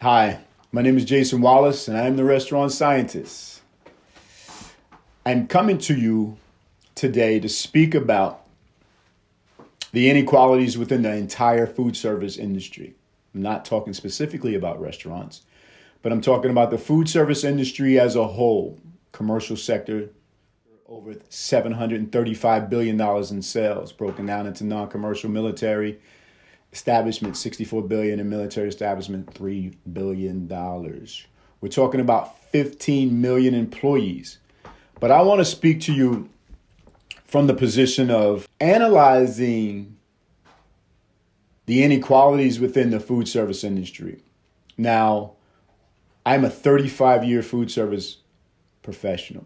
Hi, my name is Jason Wallace, and I am the restaurant scientist. I'm coming to you today to speak about the inequalities within the entire food service industry. I'm not talking specifically about restaurants, but I'm talking about the food service industry as a whole, commercial sector, over $735 billion in sales, broken down into non-commercial military establishment, $64 billion, and military establishment, $3 billion. We're talking about 15 million employees. But I want to speak to you from the position of analyzing the inequalities within the food service industry. Now, I'm a 35-year food service professional,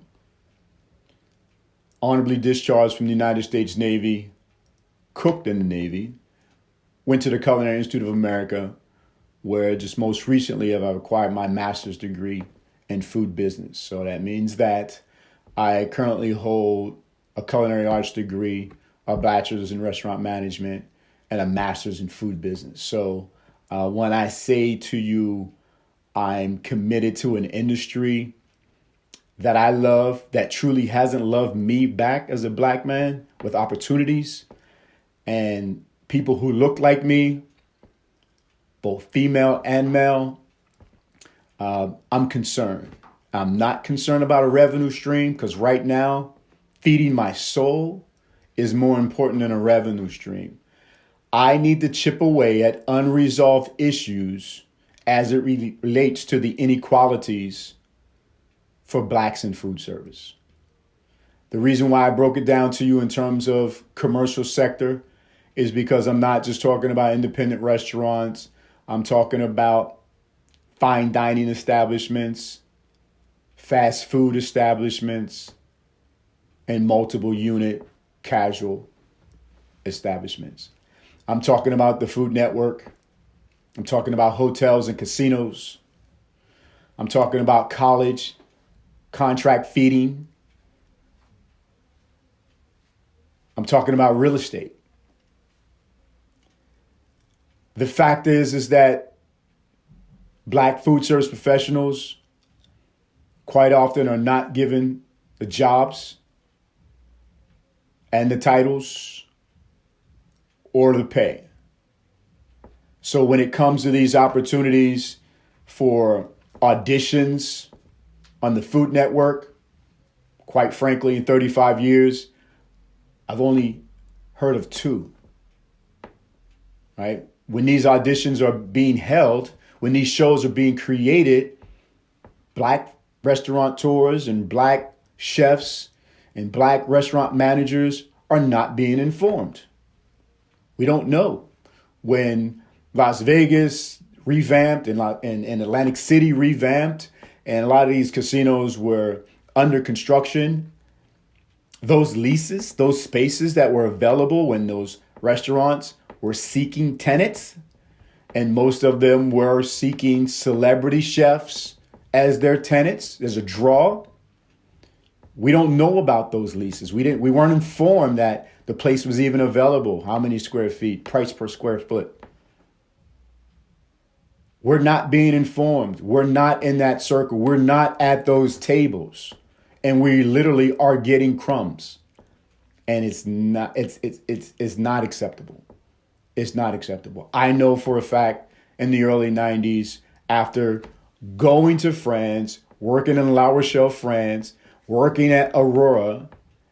honorably discharged from the United States Navy, cooked in the Navy, went to the Culinary Institute of America, where just most recently I've acquired my master's degree in food business. So that means that I currently hold a culinary arts degree, a bachelor's in restaurant management, and a master's in food business. So when I say to you, I'm committed to an industry that I love, that truly hasn't loved me back as a black man, with opportunities and people who look like me, both female and male, I'm concerned. I'm not concerned about a revenue stream, because right now, feeding my soul is more important than a revenue stream. I need to chip away at unresolved issues as it relates to the inequalities for blacks in food service. The reason why I broke it down to you in terms of commercial sector is because I'm not just talking about independent restaurants. I'm talking about fine dining establishments, fast food establishments, and multiple unit casual establishments. I'm talking about the Food Network. I'm talking about hotels and casinos. I'm talking about college contract feeding. I'm talking about real estate. The fact is that black food service professionals quite often are not given the jobs and the titles or the pay. So when it comes to these opportunities for auditions on the Food Network, quite frankly, in 35 years, I've only heard of two, right? When these auditions are being held, when these shows are being created, black restaurateurs and black chefs and black restaurant managers are not being informed. We don't know. When Las Vegas revamped and Atlantic City revamped, and a lot of these casinos were under construction, those leases, those spaces that were available when those restaurants were seeking tenants, and most of them were seeking celebrity chefs as their tenants, as a draw. We don't know about those leases. We weren't informed that the place was even available. How many square feet, price per square foot. We're not being informed. We're not in that circle. We're not at those tables. And we literally are getting crumbs. And it's not acceptable. It's not acceptable. I know for a fact in the early 90s, after going to France, working in La Rochelle, France, working at Aurora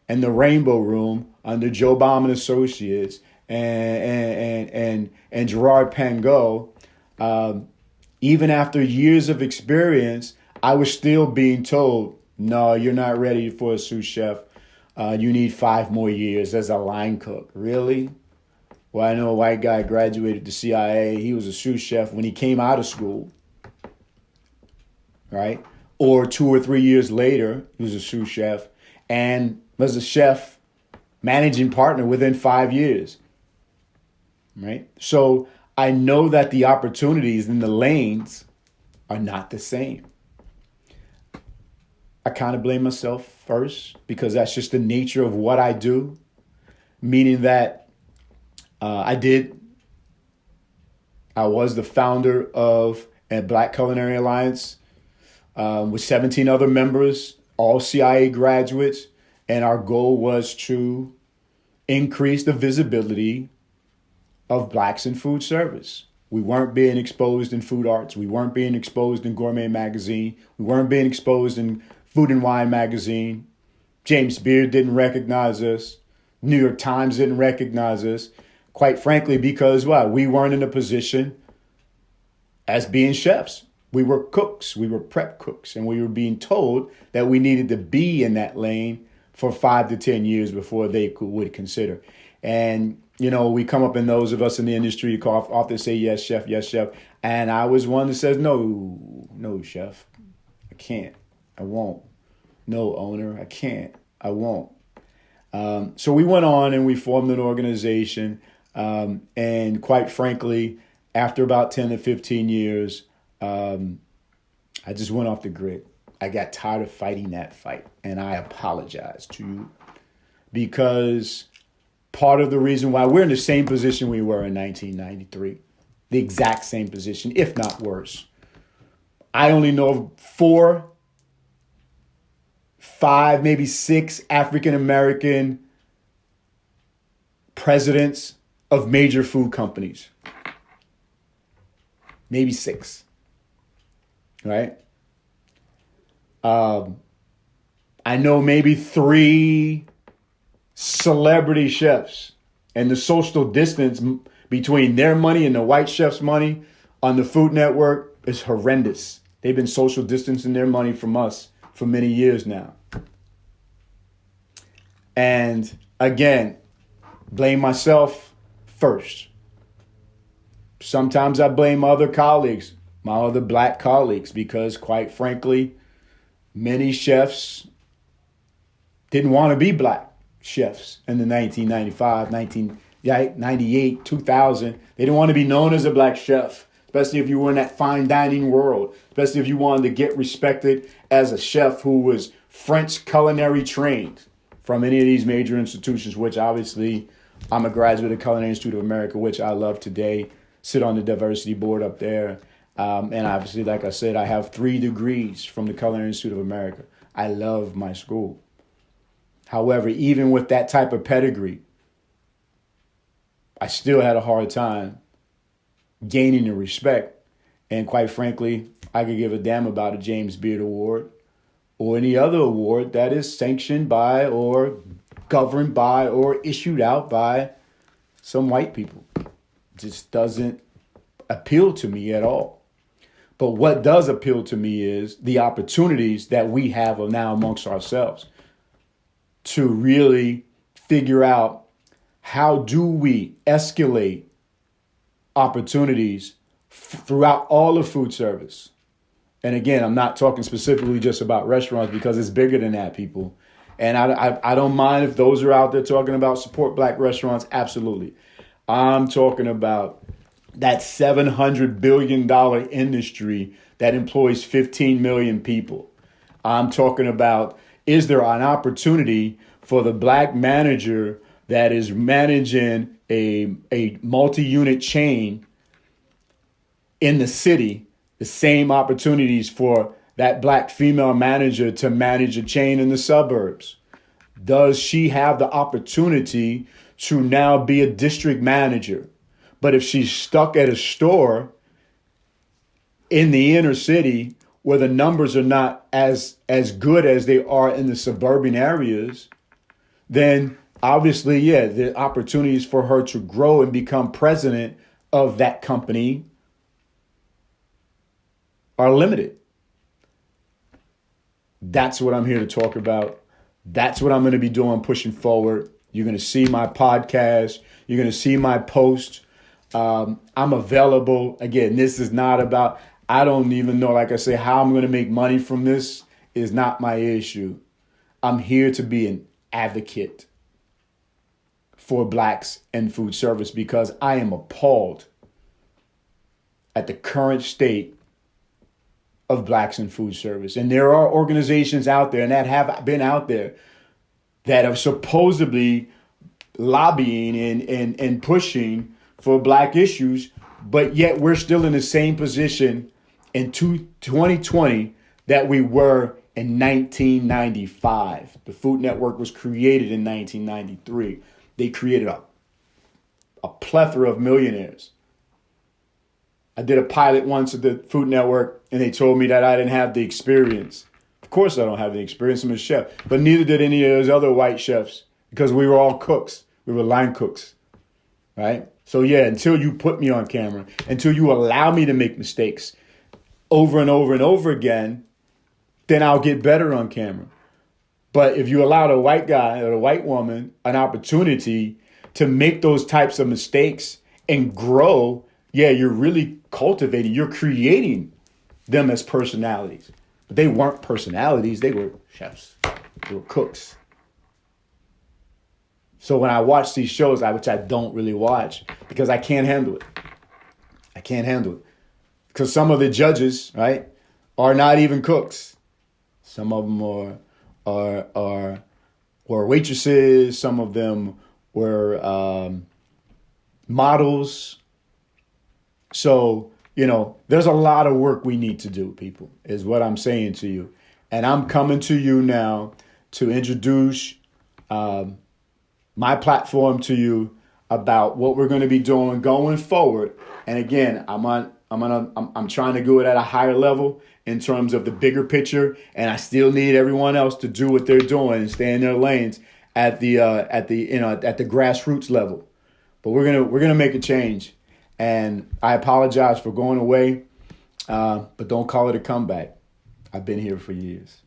and the Rainbow Room under Joe Baum and Associates and Gerard Pangot, even after years of experience, I was still being told, no, you're not ready for a sous chef. You need 5 more years as a line cook. Really? Well, I know a white guy graduated the CIA. He was a sous chef when he came out of school, right? Or 2 or 3 years later, he was a sous chef and was a chef managing partner within 5 years, right? So I know that the opportunities in the lanes are not the same. I kind of blame myself first, because that's just the nature of what I do, meaning that I was the founder of at Black Culinary Alliance with 17 other members, all CIA graduates. And our goal was to increase the visibility of blacks in food service. We weren't being exposed in food arts. We weren't being exposed in Gourmet Magazine. We weren't being exposed in Food and Wine Magazine. James Beard didn't recognize us. New York Times didn't recognize us. Quite frankly, because we weren't in a position as being chefs. We were cooks. We were prep cooks. And we were being told that we needed to be in that lane for 5 to 10 years before they would consider. And, we come up in those of us in the industry who often say, yes, chef, yes, chef. And I was one that says, no, chef, I can't, I won't. No, owner, I can't, I won't. So we went on and we formed an organization. And quite frankly, after about 10 to 15 years, I just went off the grid. I got tired of fighting that fight, and I apologize to you because part of the reason why we're in the same position we were in 1993, the exact same position, if not worse. I only know of 4, 5, maybe 6 African-American presidents of major food companies. Maybe 6, right? I know maybe 3 celebrity chefs, and the social distance between their money and the white chef's money on the Food Network is horrendous. They've been social distancing their money from us for many years now. And again, blame myself first. Sometimes I blame other colleagues, my other black colleagues, because quite frankly, many chefs didn't want to be black chefs in the 1995, 1998, 2000. They didn't want to be known as a black chef, especially if you were in that fine dining world, especially if you wanted to get respected as a chef who was French culinary trained from any of these major institutions, which obviously I'm a graduate of Culinary Institute of America, which I love today, sit on the diversity board up there. And obviously, like I said, I have 3 degrees from the Culinary Institute of America. I love my school. However, even with that type of pedigree, I still had a hard time gaining the respect. And quite frankly, I could give a damn about a James Beard Award or any other award that is sanctioned by or governed by or issued out by some white people. It just doesn't appeal to me at all. But what does appeal to me is the opportunities that we have now amongst ourselves to really figure out how do we escalate opportunities throughout all of food service. And again, I'm not talking specifically just about restaurants because it's bigger than that, people. And I don't mind if those are out there talking about support black restaurants. Absolutely. I'm talking about that $700 billion industry that employs 15 million people. I'm talking about, is there an opportunity for the black manager that is managing a multi-unit chain in the city, the same opportunities for that black female manager to manage a chain in the suburbs? Does she have the opportunity to now be a district manager? But if she's stuck at a store in the inner city where the numbers are not as good as they are in the suburban areas, then obviously, the opportunities for her to grow and become president of that company are limited. That's what I'm here to talk about. That's what I'm going to be doing pushing forward. You're going to see my podcast. You're going to see my posts. I'm available. Again, this is not about, I don't even know, like I say, how I'm going to make money from this is not my issue. I'm here to be an advocate for blacks in food service because I am appalled at the current state of blacks in food service. And there are organizations out there and that have been out there that are supposedly lobbying and pushing for black issues, but yet we're still in the same position in 2020 that we were in 1995. The Food Network was created in 1993. They created a plethora of millionaires. I did a pilot once at the Food Network, and they told me that I didn't have the experience. Of course I don't have the experience. I'm a chef. But neither did any of those other white chefs, because we were all cooks. We were line cooks, right? So yeah, until you put me on camera, until you allow me to make mistakes over and over and over again, then I'll get better on camera. But if you allow the white guy or the white woman an opportunity to make those types of mistakes and grow, yeah, you're really cultivating, you're creating them as personalities. But they weren't personalities, they were chefs, they were cooks. So when I watch these shows, which I don't really watch, because I can't handle it. I can't handle it. Because some of the judges, right, are not even cooks. Some of them were waitresses. Some of them were models. So, there's a lot of work we need to do, people, is what I'm saying to you. And I'm coming to you now to introduce my platform to you about what we're going to be doing going forward. And again, I'm trying to do it at a higher level in terms of the bigger picture, and I still need everyone else to do what they're doing and stay in their lanes at the grassroots level. But we're gonna make a change, and I apologize for going away, but don't call it a comeback. I've been here for years.